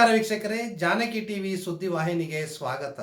ನಮಸ್ಕಾರ ವೀಕ್ಷಕರೇ, ಜಾನಕಿ ಟಿವಿ ಸುದ್ದಿವಾಹಿನಿಗೆ ಸ್ವಾಗತ.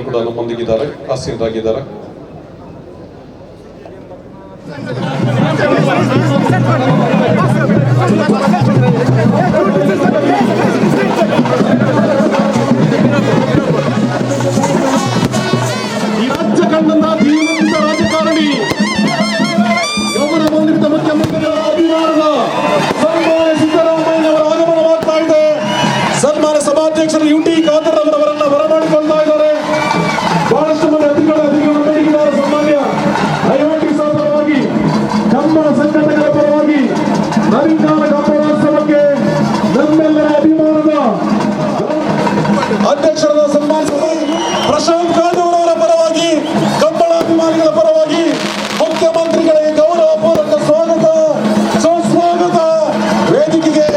ಕೂಡ ನಮ್ಮೊಂದಿಗಿದ್ದಾರೆ, ಹಾಸ್ಯರಾಗಿದ್ದಾರೆ. ಈ ರಾಜ್ಯ ಕಂಡಂತಹ ಧೀಮಂತ ರಾಜಕಾರಣಿ, ಗಮನ ಹೊಂದಿದ್ದ ಮುಖ್ಯಮಂತ್ರಿಗಳ ಅಭಿಮಾನದ ಸನ್ಮಾನ್ಯ ಸಿದ್ದರಾಮಯ್ಯನವರ ಆಗಮನವಾಗ್ತಾ ಇದೆ. ಸನ್ಮಾನ್ಯ ಸಭಾಧ್ಯಕ್ಷರು ಯುಟಿ ಖಾದರ್ ಅವರನ್ನ ಬರಮಾಡಿಕೊಳ್ತಾ ಇದ್ದಾರೆ. ಬಹಳಷ್ಟು ಮಂದಿ ಅತಿಥಿಗಳು ಬೇಡಿದ್ದಾರೆ. ಸನ್ಮಾನ್ಯ ಐವಟಿ ಪರವಾಗಿ, ಕಂಬಳ ಸಂಘಟನೆಗಳ ಪರವಾಗಿ, ನರಿಂಗಾಲ ಕಂಬಳೋತ್ಸವಕ್ಕೆ ನಮ್ಮೆಲ್ಲರ ಅಭಿಮಾನದ ಅಧ್ಯಕ್ಷರಾದ ಸನ್ಮಾನ್ಯ ಪ್ರಶಾಂತ್ ಕಾಂಡೂರ್ ಅವರ ಪರವಾಗಿ, ಕಂಬಳ ಅಭಿಮಾನಿಗಳ ಪರವಾಗಿ ಮುಖ್ಯಮಂತ್ರಿಗಳಿಗೆ ಗೌರವಪೂರ್ವಕ ಸ್ವಾಗತ, ಸುಸ್ವಾಗತ. ವೇದಿಕೆಗೆ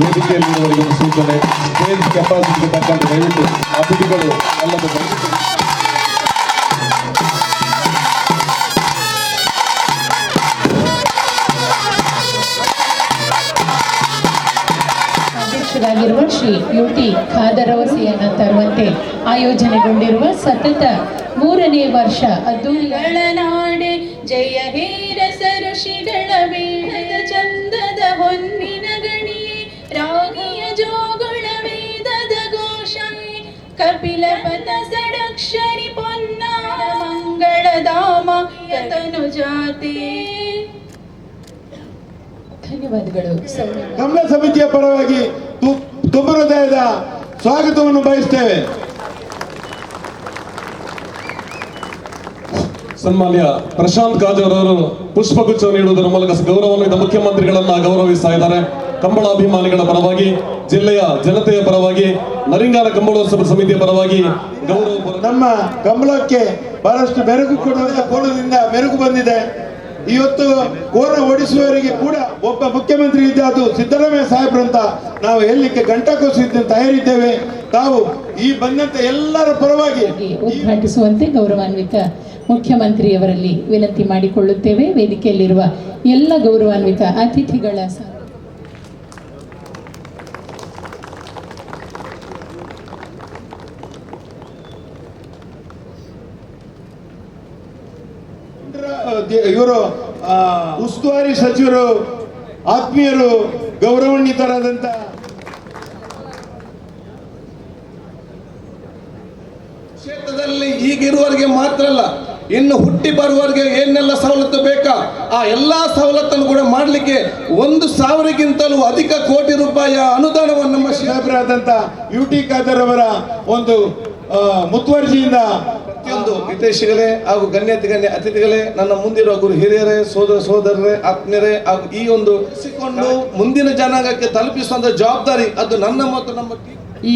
ವೇದಿಕೆಯಲ್ಲಿರುವವರಿಗೆ ಒಂದು ಸೂಚನೆ, ಸ್ಟೇಜ್ ಕೆಪಾಸಿಟಿಗೆ ತಕ್ಕಂತೆ ದಯವಿಟ್ಟು ಅತಿಥಿಗಳು ಅಲ್ಲದ ಅಧ್ಯಕ್ಷರಾಗಿರುವ ಶ್ರೀ ಯುಟಿ ಖಾದರ್ ಅವರನ್ನು ತರುವಂತೆ ಆಯೋಜನೆಗೊಂಡಿರುವ ಸತತ 3ನೇ ವರ್ಷ ಅದ್ದೂರಿಗಳ ನಾಡೆ ಜಯ ಹೇರಸ ಋಷಿಗಳ ವೇಳದ ಚಂದದ ಹೊನ್ನಿನ ಗಣಿಯೇ ರಾಗಿಯ ಜೋಗುಳ ವೇದದ ಘೋಷಣೆ ಕಪಿಲ ಪಥ ಸಡಕ್ಷರಿ ಪೊನ್ನ ಮಂಗಳಧಾಮ ಯತನು ಜಾತೆ. ಧನ್ಯವಾದಗಳು. ಕಂಬಳ ಸಮಿತಿಯ ಪರವಾಗಿ ತುಂಬ ಹೃದಯದ ಸ್ವಾಗತವನ್ನು ಬಯಸ್ತೇವೆ. ಸನ್ಮಾನ್ಯ ಪ್ರಶಾಂತ್ ಕಾಜೂರ್ ಅವರು ಪುಷ್ಪಗುಚ್ಛ ನೀಡುವುದರ ಮೂಲಕ ಗೌರವಾನ್ವಿತ ಮುಖ್ಯಮಂತ್ರಿಗಳನ್ನ ಗೌರವಿಸ್ತಾ ಇದ್ದಾರೆ. ಕಂಬಳಾಭಿಮಾನಿಗಳ ಪರವಾಗಿ, ಜಿಲ್ಲೆಯ ಜನತೆಯ ಪರವಾಗಿ, ನರಿಂಗಾಲ ಕಂಬಳೋತ್ಸವ ಸಮಿತಿಯ ಪರವಾಗಿ ಗೌರವ. ನಮ್ಮ ಕಂಬಳಕ್ಕೆ ಬಹಳಷ್ಟು ಮೆರುಗು ಕೊಡುವುದರಿಂದ ಮೆರುಗು ಬಂದಿದೆ. ಇವತ್ತು ಕೋರ ಓಡಿಸುವವರಿಗೆ ಕೂಡ ಒಬ್ಬ ಮುಖ್ಯಮಂತ್ರಿ ಇದ್ದ, ಅದು ಸಿದ್ದರಾಮಯ್ಯ ಸಾಹೇಬ್ರು ಅಂತ ನಾವು ಹೇಳಲಿಕ್ಕೆ ಗಂಟಕೋಸಿದ್ದು ತಯಾರಿದ್ದೇವೆ. ತಾವು ಈ ಬಂದಂತ ಎಲ್ಲರ ಪರವಾಗಿ ಉದ್ಘಾಟಿಸುವಂತೆ ಗೌರವಾನ್ವಿತ ಮುಖ್ಯಮಂತ್ರಿಯವರಲ್ಲಿ ವಿನಂತಿ ಮಾಡಿಕೊಳ್ಳುತ್ತೇವೆ. ವೇದಿಕೆಯಲ್ಲಿರುವ ಎಲ್ಲ ಗೌರವಾನ್ವಿತ ಅತಿಥಿಗಳ ಇವರು ಉಸ್ತುವಾರಿ ಸಚಿವರು, ಆತ್ಮೀಯರು, ಗೌರವಾನ್ವಿತರಾದಂತ ಕ್ಷೇತ್ರದಲ್ಲಿ ಈಗಿರುವವರಿಗೆ ಮಾತ್ರ ಅಲ್ಲ, ಇನ್ನು ಹುಟ್ಟಿ ಬರುವವರಿಗೆ ಏನೆಲ್ಲ ಸವಲತ್ತು ಬೇಕಾ ಆ ಎಲ್ಲಾ ಸವಲತ್ತನ್ನು ಕೂಡ ಮಾಡಲಿಕ್ಕೆ 1,000ಕ್ಕಿಂತಲೂ ಅಧಿಕ ಕೋಟಿ ರೂಪಾಯಿಯ ಅನುದಾನವನ್ನು ನಮ್ಮ ಸಾಹೇಬರಾದಂತ ಯುಟಿ ಖಾದರ್ ಅವರ ಒಂದು ಮುತುವರ್ಜಿಯಿಂದ ಪ್ರತಿಯೊಂದು ಹಿತೈಷಿಗಳೇ ಹಾಗೂ ಗಣ್ಯ ಅತಿಥಿಗಳೇ, ನನ್ನ ಮುಂದಿರುವ ಗುರು ಹಿರಿಯರೇ, ಸೋದರರೇ, ಆತ್ಮೀಯರೇ ಹಾಗೂ ಈ ಒಂದು ಸಿಕ್ಕೊಂಡು ಮುಂದಿನ ಜನಾಂಗಕ್ಕೆ ತಲುಪಿಸುವಂತ ಜವಾಬ್ದಾರಿ ಅದು ನನ್ನ ಮತ್ತು ನಮ್ಮ ಈ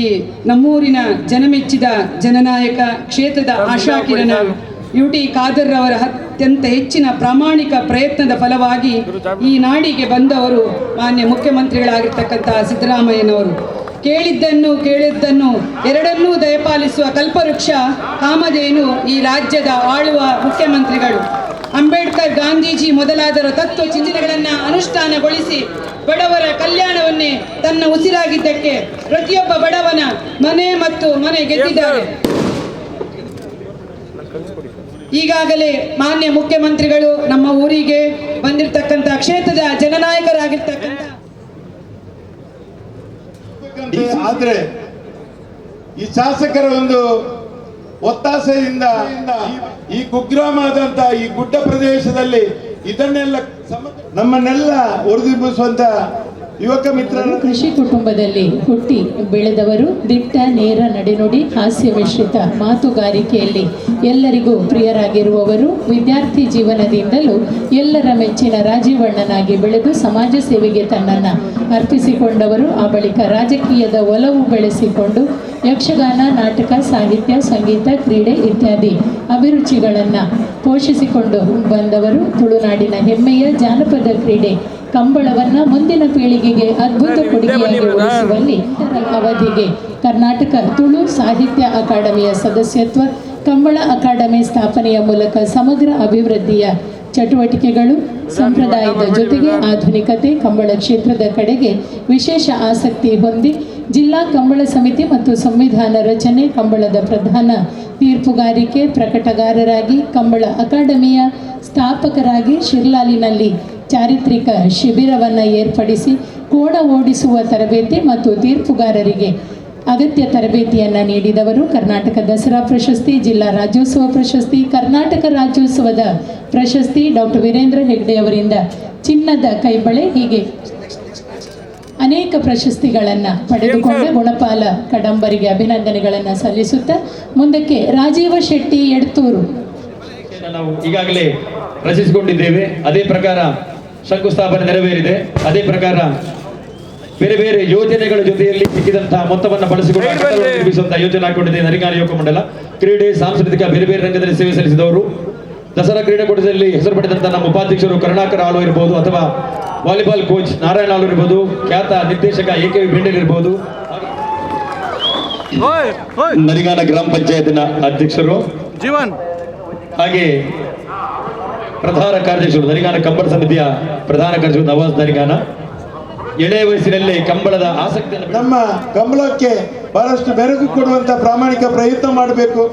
ನಮ್ಮೂರಿನ ಜನಮೆಚ್ಚಿದ ಜನನಾಯಕ, ಕ್ಷೇತ್ರದ ಆಶಾಕಿರಣ ಯುಟಿ ಖಾದರ್ ಅವರ ಅತ್ಯಂತ ಹೆಚ್ಚಿನ ಪ್ರಾಮಾಣಿಕ ಪ್ರಯತ್ನದ ಫಲವಾಗಿ ಈ ನಾಡಿಗೆ ಬಂದವರು ಮಾನ್ಯ ಮುಖ್ಯಮಂತ್ರಿಗಳಾಗಿರ್ತಕ್ಕಂಥ ಸಿದ್ದರಾಮಯ್ಯನವರು. ಕೇಳಿದ್ದನ್ನು ಎರಡನ್ನೂ ದಯಪಾಲಿಸುವ ಕಲ್ಪವೃಕ್ಷ ಕಾಮಧೇನು ಈ ರಾಜ್ಯದ ಆಳುವ ಮುಖ್ಯಮಂತ್ರಿಗಳು. ಅಂಬೇಡ್ಕರ್, ಗಾಂಧೀಜಿ ಮೊದಲಾದರ ತತ್ವ ಚಿಂತನೆಗಳನ್ನು ಅನುಷ್ಠಾನಗೊಳಿಸಿ ಬಡವರ ಕಲ್ಯಾಣವನ್ನೇ ತನ್ನ ಉಸಿರಾಗಿದ್ದಕ್ಕೆ ಪ್ರತಿಯೊಬ್ಬ ಬಡವನ ಮನೆ ಗೆದ್ದಿದ್ದಾರೆ. ಈಗಾಗಲೇ ಮಾನ್ಯ ಮುಖ್ಯಮಂತ್ರಿಗಳು ನಮ್ಮ ಊರಿಗೆ ಬಂದಿರತಕ್ಕಂಥ ಕ್ಷೇತ್ರದ ಜನನಾಯಕರಾಗಿರ್ತಕ್ಕಂಥ ಆದ್ರೆ ಈ ಶಾಸಕರ ಒಂದು ಒತ್ತಾಸೆಯಿಂದ ಈ ಕುಗ್ರಾಮ ಆದಂತ ಈ ಗುಡ್ಡ ಪ್ರದೇಶದಲ್ಲಿ ಇದನ್ನೆಲ್ಲ ನಮ್ಮನ್ನೆಲ್ಲ ಉರಿದುಂಬಿಸುವಂತ ಯುವಕ ಮಿತ್ರರು ಕೃಷಿ ಕುಟುಂಬದಲ್ಲಿ ಹುಟ್ಟಿ ಬೆಳೆದವರು. ದಿಟ್ಟ ನೇರ ನಡೆನುಡಿ, ಹಾಸ್ಯ ಮಿಶ್ರಿತ ಮಾತುಗಾರಿಕೆಯಲ್ಲಿ ಎಲ್ಲರಿಗೂ ಪ್ರಿಯರಾಗಿರುವವರು. ವಿದ್ಯಾರ್ಥಿ ಜೀವನದಿಂದಲೂ ಎಲ್ಲರ ಮೆಚ್ಚಿನ ರಾಜೀವಣ್ಣನಾಗಿ ಬೆಳೆದು ಸಮಾಜ ಸೇವೆಗೆ ತನ್ನನ್ನು ಅರ್ಪಿಸಿಕೊಂಡವರು. ಆ ಬಳಿಕ ರಾಜಕೀಯದ ಒಲವು ಬೆಳೆಸಿಕೊಂಡು ಯಕ್ಷಗಾನ, ನಾಟಕ, ಸಾಹಿತ್ಯ, ಸಂಗೀತ, ಕ್ರೀಡೆ ಇತ್ಯಾದಿ ಅಭಿರುಚಿಗಳನ್ನು ಪೋಷಿಸಿಕೊಂಡು ಬಂದವರು. ತುಳುನಾಡಿನ ಹೆಮ್ಮೆಯ ಜಾನಪದ ಕ್ರೀಡೆ ಕಂಬಳವನ್ನ ಮುಂದಿನ ಪೀಳಿಗೆಗೆ ಅದ್ಭುತ ಕೊಡುಗೆಯಾಗಿ ಉಳಿಸುವಲ್ಲಿ ಅವಧಿಗೆ ಕರ್ನಾಟಕ ತುಳು ಸಾಹಿತ್ಯ ಅಕಾಡೆಮಿಯ ಸದಸ್ಯತ್ವ, ಕಂಬಳ ಅಕಾಡೆಮಿ ಸ್ಥಾಪನೆಯ ಮೂಲಕ ಸಮಗ್ರ ಅಭಿವೃದ್ಧಿಯ ಚಟುವಟಿಕೆಗಳು, ಸಂಪ್ರದಾಯದ ಜೊತೆಗೆ ಆಧುನಿಕತೆ, ಕಂಬಳ ಕ್ಷೇತ್ರದ ಕಡೆಗೆ ವಿಶೇಷ ಆಸಕ್ತಿ ಹೊಂದಿ ಜಿಲ್ಲಾ ಕಂಬಳ ಸಮಿತಿ ಮತ್ತು ಸಂವಿಧಾನ ರಚನೆ, ಕಂಬಳದ ಪ್ರಧಾನ ತೀರ್ಪುಗಾರಿಕೆ, ಪ್ರಕಟಗಾರರಾಗಿ, ಕಂಬಳ ಅಕಾಡೆಮಿಯ ಸ್ಥಾಪಕರಾಗಿ ಶಿರ್ಲಾಲಿನಲ್ಲಿ ಚಾರಿತ್ರಿಕ ಶಿಬಿರವನ್ನು ಏರ್ಪಡಿಸಿ ಕೋಣ ಓಡಿಸುವ ತರಬೇತಿ ಮತ್ತು ತೀರ್ಪುಗಾರರಿಗೆ ಅಗತ್ಯ ತರಬೇತಿಯನ್ನು ನೀಡಿದವರು. ಕರ್ನಾಟಕ ದಸರಾ ಪ್ರಶಸ್ತಿ, ಜಿಲ್ಲಾ ರಾಜ್ಯೋತ್ಸವ ಪ್ರಶಸ್ತಿ, ಕರ್ನಾಟಕ ರಾಜ್ಯೋತ್ಸವದ ಪ್ರಶಸ್ತಿ, ಡಾಕ್ಟರ್ ವೀರೇಂದ್ರ ಹೆಗ್ಡೆ ಅವರಿಂದ ಚಿನ್ನದ ಕೈಬಳೆ, ಹೀಗೆ ಅನೇಕ ಪ್ರಶಸ್ತಿಗಳನ್ನು ಪಡೆದುಕೊಂಡ ಗುಣಪಾಲ ಕಡಂಬರಿಗೆ ಅಭಿನಂದನೆಗಳನ್ನು ಸಲ್ಲಿಸುತ್ತಾ ಮುಂದಕ್ಕೆ ರಾಜೀವ ಶೆಟ್ಟಿ ಎಡ್ತೂರು ನಾವು ಈಗಾಗಲೇ ರಚಿಸಿಕೊಂಡಿದ್ದೇವೆ. ಅದೇ ಪ್ರಕಾರ ಶಂಕುಸ್ಥಾಪನೆ ನೆರವೇರಿದೆ. ಅದೇ ಪ್ರಕಾರ ಬೇರೆ ಬೇರೆ ಯೋಜನೆಗಳ ಜೊತೆಯಲ್ಲಿ ಸಿಕ್ಕಿದಂತಹ ಮೊತ್ತವನ್ನು ಬಳಸಿಕೊಂಡು ನಿರ್ಮಿಸುವಂತಹ ಯೋಜನೆ ಹಾಕೊಂಡಿದೆ ನರಿಗಾನ ಯುವಕ ಮಂಡಲ. ಕ್ರೀಡೆ, ಸಾಂಸ್ಕೃತಿಕ ಬೇರೆ ಬೇರೆ ರಂಗದಲ್ಲಿ ಸೇವೆ ಸಲ್ಲಿಸಿದವರು. ದಸರಾ ಕ್ರೀಡಾಕೂಟದಲ್ಲಿ ಹೆಸರು ಪಡೆದಂತಹ ನಮ್ಮ ಉಪಾಧ್ಯಕ್ಷರು ಕರುಣಾಕರ್ ಆಳು ಇರಬಹುದು, ಅಥವಾ ವಾಲಿಬಾಲ್ ಕೋಚ್ ನಾರಾಯಣ ಆಳು ಇರಬಹುದು, ಖ್ಯಾತ ನಿರ್ದೇಶಕ AKV ಬೆಂಡೇಲ್ ಇರಬಹುದು, ನರಿಗಾನ ಗ್ರಾಮ ಪಂಚಾಯತ್ನ ಅಧ್ಯಕ್ಷರು, ಹಾಗೆ ಪ್ರಧಾನ ಕಾರ್ಯದರ್ಶಿಗಳು, ನರಿಗಾನ ಕಂಬಳ ಸಮಿತಿಯ ಪ್ರಧಾನ ಕಾರ್ಯದರ್ಶಿ ನವಾಜ್ ನರಿಗಾನ. ಎಳೆಯ ವಯಸ್ಸಿನಲ್ಲಿ ಕಂಬಳದ ಆಸಕ್ತಿಯನ್ನು ನಮ್ಮ ಕಂಬಳಕ್ಕೆ ಬಹಳಷ್ಟು ಬೆರಗು ಕೊಡುವಂತ ಪ್ರಾಮಾಣಿಕ ಪ್ರಯತ್ನ ಮಾಡಬೇಕು.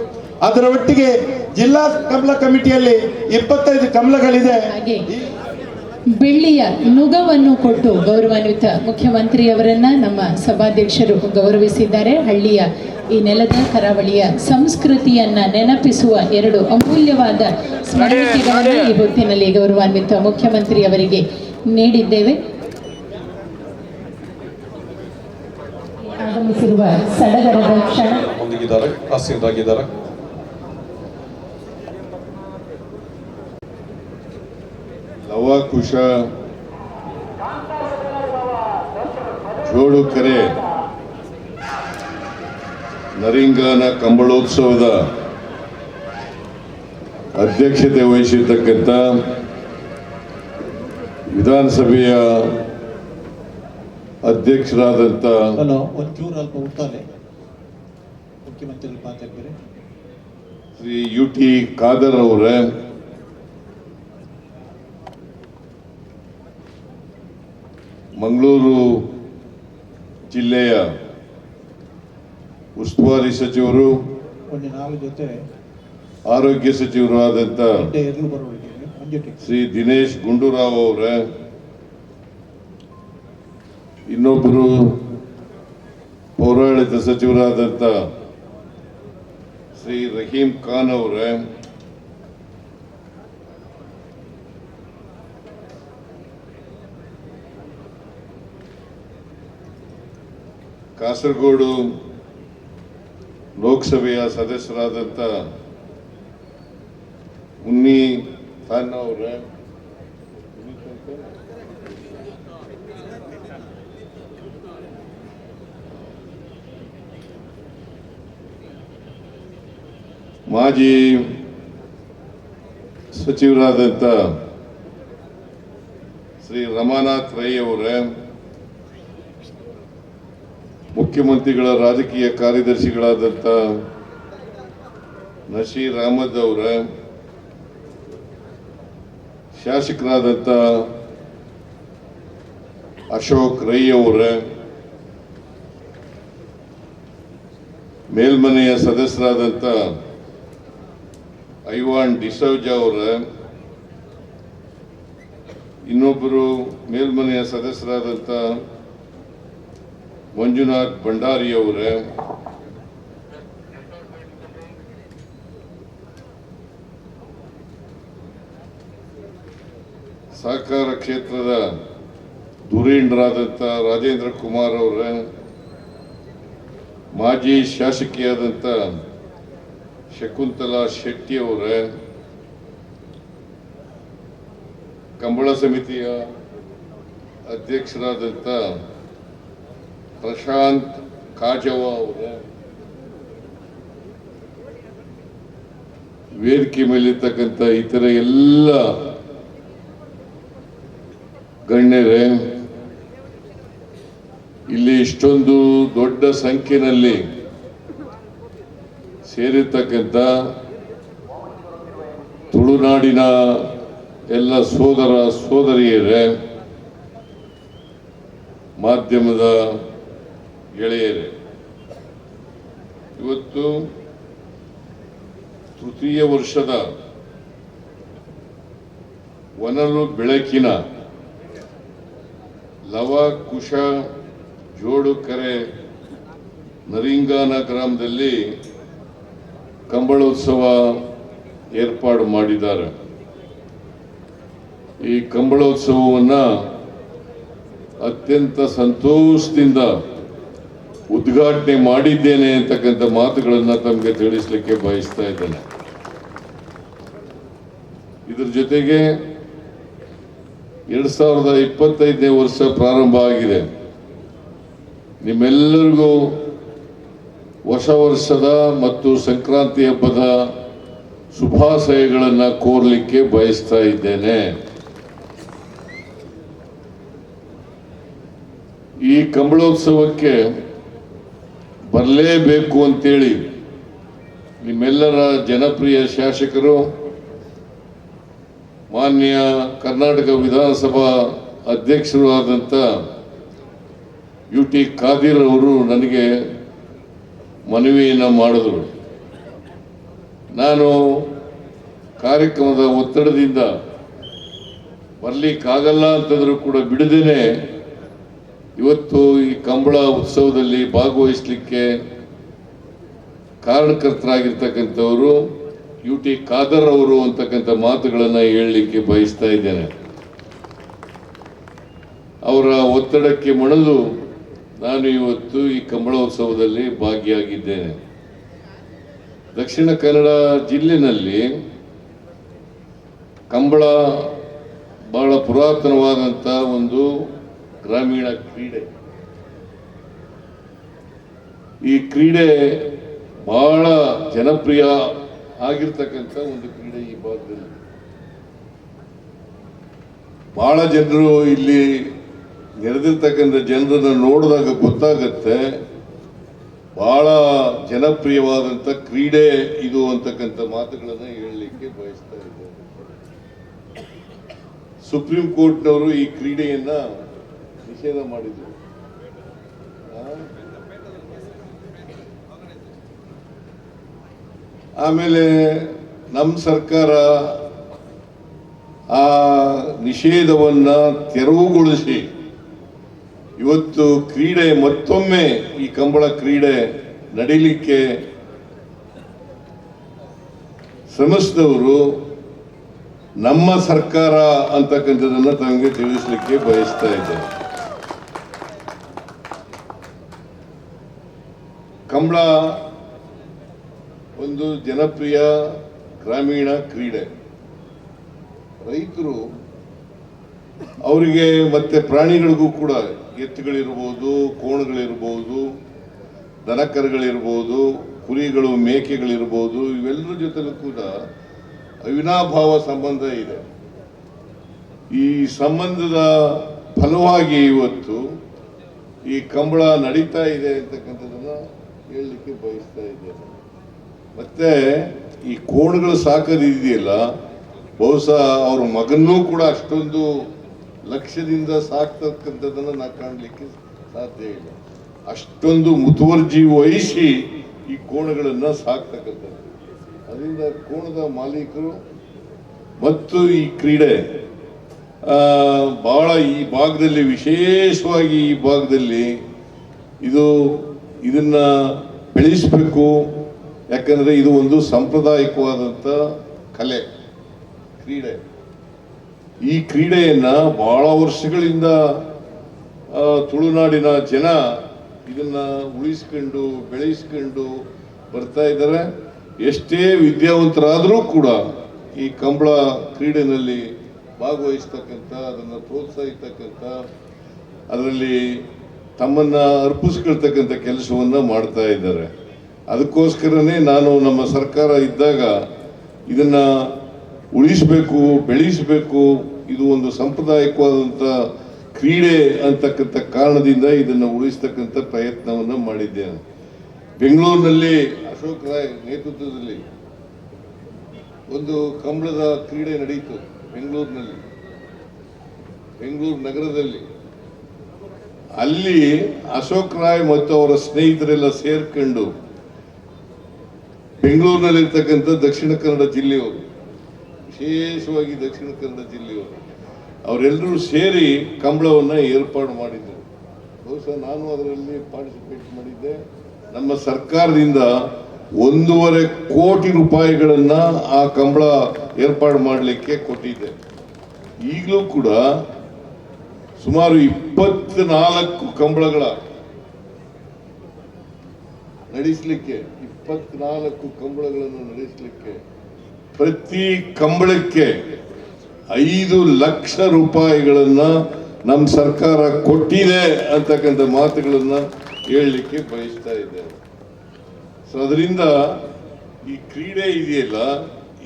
ಅದರ ಒಟ್ಟಿಗೆ ಜಿಲ್ಲಾ ಕಂಬಳ ಕಮಿಟಿಯಲ್ಲಿ 25 ಕಂಬಳಗಳಿದೆ. ಹಾಗೆ ಬೆಳ್ಳಿಯ ನುಗವನ್ನು ಕೊಟ್ಟು ಗೌರವಾನ್ವಿತ ಮುಖ್ಯಮಂತ್ರಿಯವರನ್ನ ನಮ್ಮ ಸಭಾಧ್ಯಕ್ಷರು ಗೌರವಿಸಿದ್ದಾರೆ. ಹಳ್ಳಿಯ ಈ ನೆಲದ ಕರಾವಳಿಯ ಸಂಸ್ಕೃತಿಯನ್ನ ನೆನಪಿಸುವ 2 ಅಮೂಲ್ಯವಾದ ಸ್ಮರಣಿಕೆಗಳನ್ನು ಈ ಹೊತ್ತಿನಲ್ಲಿ ಗೌರವಾನ್ವಿತ ಮುಖ್ಯಮಂತ್ರಿಯವರಿಗೆ ನೀಡಿದ್ದೇವೆ. ಆಗಮಿಸಿರುವ ಸಡಗರದ ಕ್ಷಣ ಹೊಂದಿದ್ದಾರೆ, ಆಸೀನರಾಗಿದ್ದಾರೆ. ಲವಾಕುಶ ಜೋಡುಕೆರೆ ನರಿಂಗಾನ ಕಂಬಳೋತ್ಸವದ ಅಧ್ಯಕ್ಷತೆ ವಹಿಸಿರ್ತಕ್ಕಂಥ ವಿಧಾನಸಭೆಯ ಅಧ್ಯಕ್ಷರಾದಂಥ ಶ್ರೀ UT ಖಾದರ್ ಅವರೇ, ಮಂಗಳೂರು ಜಿಲ್ಲೆಯ ಉಸ್ತುವಾರಿ ಸಚಿವರು, ಆರೋಗ್ಯ ಸಚಿವರು ಆದಂಥ ಶ್ರೀ ದಿನೇಶ್ ಗುಂಡೂರಾವ್ ಅವರೇ, ಇನ್ನೊಬ್ಬರು ಪೌರಾಡಳಿತ ಸಚಿವರಾದಂಥ ಶ್ರೀ ರಹೀಂ ಖಾನ್ ಅವರೇ, ಕಾಸರಗೋಡು ಲೋಕಸಭೆಯ ಸದಸ್ಯರಾದಂಥ ಉನ್ನಿ ಖಾನ್ ಅವರೇ, ಮಾಜಿ ಸಚಿವರಾದಂಥ ಶ್ರೀ ರಮಾನಾಥ್ ರೈ ಅವರೇ, ಮುಖ್ಯಮಂತ್ರಿಗಳ ರಾಜಕೀಯ ಕಾರ್ಯದರ್ಶಿಗಳಾದಂಥ ನಶೀರ್ ಅಹಮದ್ ಅವರೇ, ಶಾಸಕರಾದಂಥ ಅಶೋಕ್ ರೈ ಅವರೇ, ಮೇಲ್ಮನೆಯ ಸದಸ್ಯರಾದಂಥ ಐವಾನ್ ಡಿಸೌಜಾ ಅವರೇ, ಇನ್ನೊಬ್ಬರು ಮೇಲ್ಮನೆಯ ಸದಸ್ಯರಾದಂಥ ಮಂಜುನಾಥ್ ಭಂಡಾರಿಯವರೇ, ಸಹಕಾರ ಕ್ಷೇತ್ರದ ಧುರೀಣರಾದಂಥ ರಾಜೇಂದ್ರ ಕುಮಾರ್ ಅವರೇ, ಮಾಜಿ ಶಾಸಕಿಯಾದಂಥ ಶಕುಂತಲಾ ಶೆಟ್ಟಿ ಅವರೇ, ಕಂಬಳ ಸಮಿತಿಯ ಅಧ್ಯಕ್ಷರಾದಂಥ ಪ್ರಶಾಂತ್ ಕಾಜವ ಅವರೇ, ವೇದಿಕೆ ಮೇಲಿರ್ತಕ್ಕಂಥ ಇತರ ಎಲ್ಲ ಗಣ್ಯರೇ, ಇಲ್ಲಿ ಇಷ್ಟೊಂದು ದೊಡ್ಡ ಸಂಖ್ಯೆಯಲ್ಲಿ ಸೇರಿರ್ತಕ್ಕಂಥ ತುಳುನಾಡಿನ ಎಲ್ಲ ಸೋದರ ಸೋದರಿಯರೇ, ಮಾಧ್ಯಮದ ಗೆಳೆಯರೇ, ಇವತ್ತು ತೃತೀಯ ವರ್ಷದ ವನಲು ಬೆಳಕಿನ ಲವ ಕುಶ ಜೋಡುಕೆರೆ ನರಿಂಗಾನ ಗ್ರಾಮದಲ್ಲಿ ಕಂಬಳೋತ್ಸವ ಏರ್ಪಾಡು ಮಾಡಿದ್ದಾರೆ. ಈ ಕಂಬಳೋತ್ಸವವನ್ನು ಅತ್ಯಂತ ಸಂತೋಷದಿಂದ ಉದ್ಘಾಟನೆ ಮಾಡಿದ್ದೇನೆ ಅಂತಕ್ಕಂಥ ಮಾತುಗಳನ್ನು ತಮಗೆ ತಿಳಿಸಲಿಕ್ಕೆ ಬಯಸ್ತಾ ಇದ್ದೇನೆ. ಇದರ ಜೊತೆಗೆ 2025ನೇ ವರ್ಷ ಪ್ರಾರಂಭ ಆಗಿದೆ. ನಿಮ್ಮೆಲ್ಲರಿಗೂ ಹೊಸ ವರ್ಷದ ಮತ್ತು ಸಂಕ್ರಾಂತಿ ಹಬ್ಬದ ಶುಭಾಶಯಗಳನ್ನು ಕೋರಲಿಕ್ಕೆ ಬಯಸ್ತಾ ಇದ್ದೇನೆ. ಈ ಕಂಬಳೋತ್ಸವಕ್ಕೆ ಬರಲೇಬೇಕು ಅಂತೇಳಿ ನಿಮ್ಮೆಲ್ಲರ ಜನಪ್ರಿಯ ಶಾಸಕರು, ಮಾನ್ಯ ಕರ್ನಾಟಕ ವಿಧಾನಸಭಾ ಅಧ್ಯಕ್ಷರು ಆದಂಥ UT ಖಾದರ್ ಅವರು ನನಗೆ ಮನವಿಯನ್ನು ಮಾಡಿದರು. ನಾನು ಕಾರ್ಯಕ್ರಮದ ಒತ್ತಡದಿಂದ ಬರಲಿಕ್ಕಾಗಲ್ಲ ಅಂತಂದರೂ ಕೂಡ ಬಿಡದೇನೆ ಇವತ್ತು ಈ ಕಂಬಳ ಉತ್ಸವದಲ್ಲಿ ಭಾಗವಹಿಸಲಿಕ್ಕೆ ಕಾರಣಕರ್ತರಾಗಿರ್ತಕ್ಕಂಥವರು UT ಖಾದರ್ ಅವರು ಅಂತಕ್ಕಂಥ ಮಾತುಗಳನ್ನು ಹೇಳಲಿಕ್ಕೆ ಬಯಸ್ತಾ ಇದ್ದೇನೆ. ಅವರ ಒತ್ತಡಕ್ಕೆ ಮಣಿದು ನಾನು ಇವತ್ತು ಈ ಕಂಬಳೋತ್ಸವದಲ್ಲಿ ಭಾಗಿಯಾಗಿದ್ದೇನೆ. ದಕ್ಷಿಣ ಕನ್ನಡ ಜಿಲ್ಲೆಯಲ್ಲಿ ಕಂಬಳ ಬಹಳ ಪುರಾತನವಾದಂಥ ಒಂದು ಗ್ರಾಮೀಣ ಕ್ರೀಡೆ. ಈ ಕ್ರೀಡೆ ಬಹಳ ಜನಪ್ರಿಯ ಆಗಿರ್ತಕ್ಕಂಥ ಒಂದು ಕ್ರೀಡೆ. ಈ ಭಾಗದಲ್ಲಿ ಬಹಳ ಜನರು ಇಲ್ಲಿ ನೆರೆದಿರ್ತಕ್ಕಂಥ ಜನರನ್ನು ನೋಡಿದಾಗ ಗೊತ್ತಾಗತ್ತೆ ಬಹಳ ಜನಪ್ರಿಯವಾದಂಥ ಕ್ರೀಡೆ ಇದು ಅಂತಕ್ಕಂಥ ಮಾತುಗಳನ್ನು ಹೇಳಲಿಕ್ಕೆ ಬಯಸ್ತಾ ಇದ್ದಾರೆ. ಸುಪ್ರೀಂ ಕೋರ್ಟ್ನವರು ಈ ಕ್ರೀಡೆಯನ್ನ ನಿಷೇಧ ಮಾಡಿದರು. ಆಮೇಲೆ ನಮ್ಮ ಸರ್ಕಾರ ಆ ನಿಷೇಧವನ್ನ ತೆರವುಗೊಳಿಸಿ ಇವತ್ತು ಕ್ರೀಡೆ ಮತ್ತೊಮ್ಮೆ ಈ ಕಂಬಳ ಕ್ರೀಡೆ ನಡೀಲಿಕ್ಕೆ ಶ್ರಮಿಸಿದವರು ನಮ್ಮ ಸರ್ಕಾರ ಅಂತಕ್ಕಂಥದ್ದನ್ನು ತಮಗೆ ತಿಳಿಸಲಿಕ್ಕೆ ಬಯಸ್ತಾ ಇದ್ದೇನೆ. ಕಂಬಳ ಒಂದು ಜನಪ್ರಿಯ ಗ್ರಾಮೀಣ ಕ್ರೀಡೆ. ರೈತರು ಅವರಿಗೆ ಮತ್ತೆ ಪ್ರಾಣಿಗಳಿಗೂ ಕೂಡ ಎತ್ತುಗಳಿರ್ಬೋದು, ಕೋಣಗಳಿರ್ಬೋದು, ದನಕರುಗಳಿರ್ಬೋದು, ಕುರಿಗಳು, ಮೇಕೆಗಳಿರ್ಬೋದು, ಇವೆಲ್ಲರ ಜೊತೆಲೂ ಕೂಡ ಅವಿನಾಭಾವ ಸಂಬಂಧ ಇದೆ. ಈ ಸಂಬಂಧದ ಫಲವಾಗಿ ಇವತ್ತು ಈ ಕಂಬಳ ನಡೀತಾ ಇದೆ ಅಂತಕ್ಕಂಥದ್ದನ್ನ ಹೇಳಲಿಕ್ಕೆ ಬಯಸ್ತಾ ಇದ್ದೇನೆ. ಮತ್ತೆ ಈ ಕೋಣಗಳು ಸಾಕೋದಿದೆಯಲ್ಲ, ಬಹುಶಃ ಅವ್ರ ಮಗನ್ನೂ ಕೂಡ ಅಷ್ಟೊಂದು ಲಕ್ಷ್ಯದಿಂದ ಸಾಕ್ತಕ್ಕಂಥದ್ದನ್ನು ನಾ ಕಾಣಲಿಕ್ಕೆ ಸಾಧ್ಯ ಇಲ್ಲ. ಅಷ್ಟೊಂದು ಮುತುವರ್ಜಿ ವಹಿಸಿ ಈ ಕೋಣಗಳನ್ನು ಸಾಕ್ತಕ್ಕಂಥದ್ದು. ಅದರಿಂದ ಕೋಣದ ಮಾಲೀಕರು ಮತ್ತು ಈ ಕ್ರೀಡೆ ಬಹಳ ಈ ಭಾಗದಲ್ಲಿ, ವಿಶೇಷವಾಗಿ ಈ ಭಾಗದಲ್ಲಿ ಇದನ್ನ ಬೆಳೆಸಬೇಕು. ಯಾಕಂದರೆ ಇದು ಒಂದು ಸಾಂಪ್ರದಾಯಿಕವಾದಂಥ ಕಲೆ, ಕ್ರೀಡೆ. ಈ ಕ್ರೀಡೆಯನ್ನು ಬಹಳ ವರ್ಷಗಳಿಂದ ತುಳುನಾಡಿನ ಜನ ಇದನ್ನು ಉಳಿಸ್ಕೊಂಡು ಬೆಳೆಸ್ಕೊಂಡು ಬರ್ತಾ ಇದ್ದಾರೆ. ಎಷ್ಟೇ ವಿದ್ಯಾವಂತರಾದರೂ ಕೂಡ ಈ ಕಂಬಳ ಕ್ರೀಡೆಯಲ್ಲಿ ಭಾಗವಹಿಸ್ತಕ್ಕಂಥ, ಅದನ್ನು ಪ್ರೋತ್ಸಾಹಿಸ್ತಕ್ಕಂಥ, ಅದರಲ್ಲಿ ತಮ್ಮನ್ನು ಅರ್ಪಿಸ್ಕೊಳ್ತಕ್ಕಂಥ ಕೆಲಸವನ್ನು ಮಾಡ್ತಾ ಇದ್ದಾರೆ. ಅದಕ್ಕೋಸ್ಕರನೇ ನಾನು ನಮ್ಮ ಸರ್ಕಾರ ಇದ್ದಾಗ ಇದನ್ನು ಉಳಿಸಬೇಕು, ಬೆಳೆಸಬೇಕು, ಇದು ಒಂದು ಸಾಂಪ್ರದಾಯಿಕವಾದಂಥ ಕ್ರೀಡೆ ಅಂತಕ್ಕಂಥ ಕಾರಣದಿಂದ ಇದನ್ನು ಉಳಿಸ್ತಕ್ಕಂಥ ಪ್ರಯತ್ನವನ್ನು ಮಾಡಿದ್ದೇನೆ. ಬೆಂಗಳೂರಿನಲ್ಲಿ ಅಶೋಕ್ ರಾಯ್ ನೇತೃತ್ವದಲ್ಲಿ ಒಂದು ಕಂಬಳದ ಕ್ರೀಡೆ ನಡೆಯಿತು. ಬೆಂಗಳೂರು ನಗರದಲ್ಲಿ ಅಲ್ಲಿ ಅಶೋಕ್ ರಾಯ್ ಮತ್ತು ಅವರ ಸ್ನೇಹಿತರೆಲ್ಲ ಸೇರ್ಕೊಂಡು ಬೆಂಗಳೂರಿನಲ್ಲಿರ್ತಕ್ಕಂಥ ದಕ್ಷಿಣ ಕನ್ನಡ ಜಿಲ್ಲೆಯವರು, ವಿಶೇಷವಾಗಿ ದಕ್ಷಿಣ ಕನ್ನಡ ಜಿಲ್ಲೆಯವರು, ಅವರೆಲ್ಲರೂ ಸೇರಿ ಕಂಬಳವನ್ನು ಏರ್ಪಾಡು ಮಾಡಿದ್ದರು. ಬಹುಶಃ ನಾನು ಅದರಲ್ಲಿ ಪಾರ್ಟಿಸಿಪೇಟ್ ಮಾಡಿದ್ದೆ. ನಮ್ಮ ಸರ್ಕಾರದಿಂದ 1.5 ಕೋಟಿ ರೂಪಾಯಿಗಳನ್ನು ಆ ಕಂಬಳ ಏರ್ಪಾಡು ಮಾಡಲಿಕ್ಕೆ ಕೊಟ್ಟಿದ್ದೆ. ಈಗಲೂ ಕೂಡ ಸುಮಾರು 24 ಕಂಬಳಗಳ ನಡೆಸಲಿಕ್ಕೆ, 24 ಕಂಬಳಗಳನ್ನು ನಡೆಸಲಿಕ್ಕೆ ಪ್ರತಿ ಕಂಬಳಕ್ಕೆ 5 ಲಕ್ಷ ರೂಪಾಯಿಗಳನ್ನು ನಮ್ಮ ಸರ್ಕಾರ ಕೊಟ್ಟಿದೆ ಅಂತಕ್ಕಂಥ ಮಾತುಗಳನ್ನು ಹೇಳಲಿಕ್ಕೆ ಬಯಸ್ತಾ ಇದ್ದೇನೆ. ಸೊ ಅದರಿಂದ ಈ ಕ್ರೀಡೆ ಇದೆಯಲ್ಲ,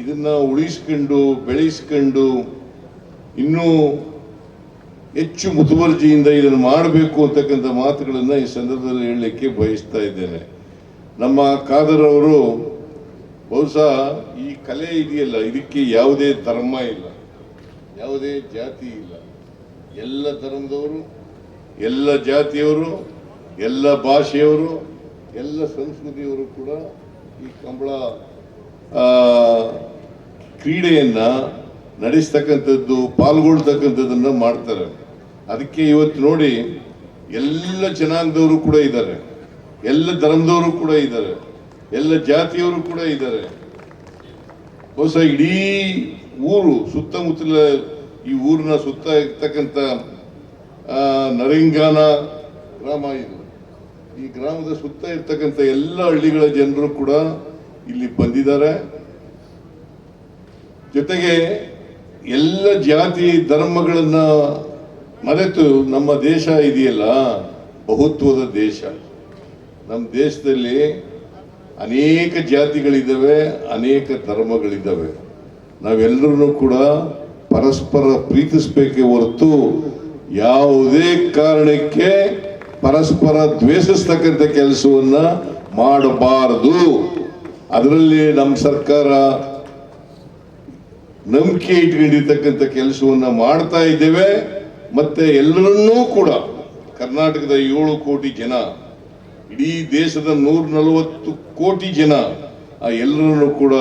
ಇದನ್ನ ಉಳಿಸ್ಕೊಂಡು ಬೆಳೆಸ್ಕೊಂಡು ಇನ್ನೂ ಹೆಚ್ಚು ಮುತುವರ್ಜಿಯಿಂದ ಇದನ್ನು ಮಾಡಬೇಕು ಅಂತಕ್ಕಂಥ ಮಾತುಗಳನ್ನು ಈ ಸಂದರ್ಭದಲ್ಲಿ ಹೇಳಲಿಕ್ಕೆ ಬಯಸ್ತಾ ಇದ್ದೇನೆ. ನಮ್ಮ ಖಾದರ್ ಅವರು ಬಹುಶಃ ಈ ಕಲೆ ಇದೆಯಲ್ಲ, ಇದಕ್ಕೆ ಯಾವುದೇ ಧರ್ಮ ಇಲ್ಲ, ಯಾವುದೇ ಜಾತಿ ಇಲ್ಲ. ಎಲ್ಲ ಧರ್ಮದವರು, ಎಲ್ಲ ಜಾತಿಯವರು, ಎಲ್ಲ ಭಾಷೆಯವರು, ಎಲ್ಲ ಸಂಸ್ಕೃತಿಯವರು ಕೂಡ ಈ ಕಂಬಳ ಕ್ರೀಡೆಯನ್ನು ನಡೆಸ್ತಕ್ಕಂಥದ್ದು, ಪಾಲ್ಗೊಳ್ತಕ್ಕಂಥದ್ದನ್ನು ಮಾಡ್ತಾರೆ. ಅದಕ್ಕೆ ಇವತ್ತು ನೋಡಿ ಎಲ್ಲ ಜನಾಂಗದವರು ಕೂಡ ಇದ್ದಾರೆ, ಎಲ್ಲ ಧರ್ಮದವರು ಕೂಡ ಇದ್ದಾರೆ, ಎಲ್ಲ ಜಾತಿಯವರು ಕೂಡ ಇದ್ದಾರೆ. ಬಹುಶಃ ಇಡೀ ಊರು ಸುತ್ತಮುತ್ತಲ ಈ ಊರಿನ ಸುತ್ತ ಇರ್ತಕ್ಕಂಥ ನರಿಂಗಾನ ಗ್ರಾಮ ಇದು. ಈ ಗ್ರಾಮದ ಸುತ್ತ ಇರ್ತಕ್ಕಂಥ ಎಲ್ಲ ಹಳ್ಳಿಗಳ ಜನರು ಕೂಡ ಇಲ್ಲಿ ಬಂದಿದ್ದಾರೆ. ಜೊತೆಗೆ ಎಲ್ಲ ಜಾತಿ ಧರ್ಮಗಳನ್ನ ಮರೆತು ನಮ್ಮ ದೇಶ ಇದೆಯಲ್ಲ, ಬಹುತ್ವದ ದೇಶ. ನಮ್ಮ ದೇಶದಲ್ಲಿ ಅನೇಕ ಜಾತಿಗಳಿದ್ದಾವೆ, ಅನೇಕ ಧರ್ಮಗಳಿದ್ದಾವೆ. ನಾವೆಲ್ಲರೂ ಕೂಡ ಪರಸ್ಪರ ಪ್ರೀತಿಸಬೇಕೇ ಹೊರತು ಯಾವುದೇ ಕಾರಣಕ್ಕೆ ಪರಸ್ಪರ ದ್ವೇಷಿಸ್ತಕ್ಕಂಥ ಕೆಲಸವನ್ನ ಮಾಡಬಾರದು. ಅದರಲ್ಲಿ ನಮ್ಮ ಸರ್ಕಾರ ನಂಬಿಕೆ ಇಟ್ಕೊಂಡಿರ್ತಕ್ಕಂಥ ಕೆಲಸವನ್ನ ಮಾಡ್ತಾ ಇದ್ದೇವೆ. ಮತ್ತೆ ಎಲ್ಲರನ್ನೂ ಕೂಡ ಕರ್ನಾಟಕದ 7 ಕೋಟಿ ಜನ, ಇಡೀ ದೇಶದ 140 ಕೋಟಿ ಜನ, ಆ ಎಲ್ಲರನ್ನೂ ಕೂಡ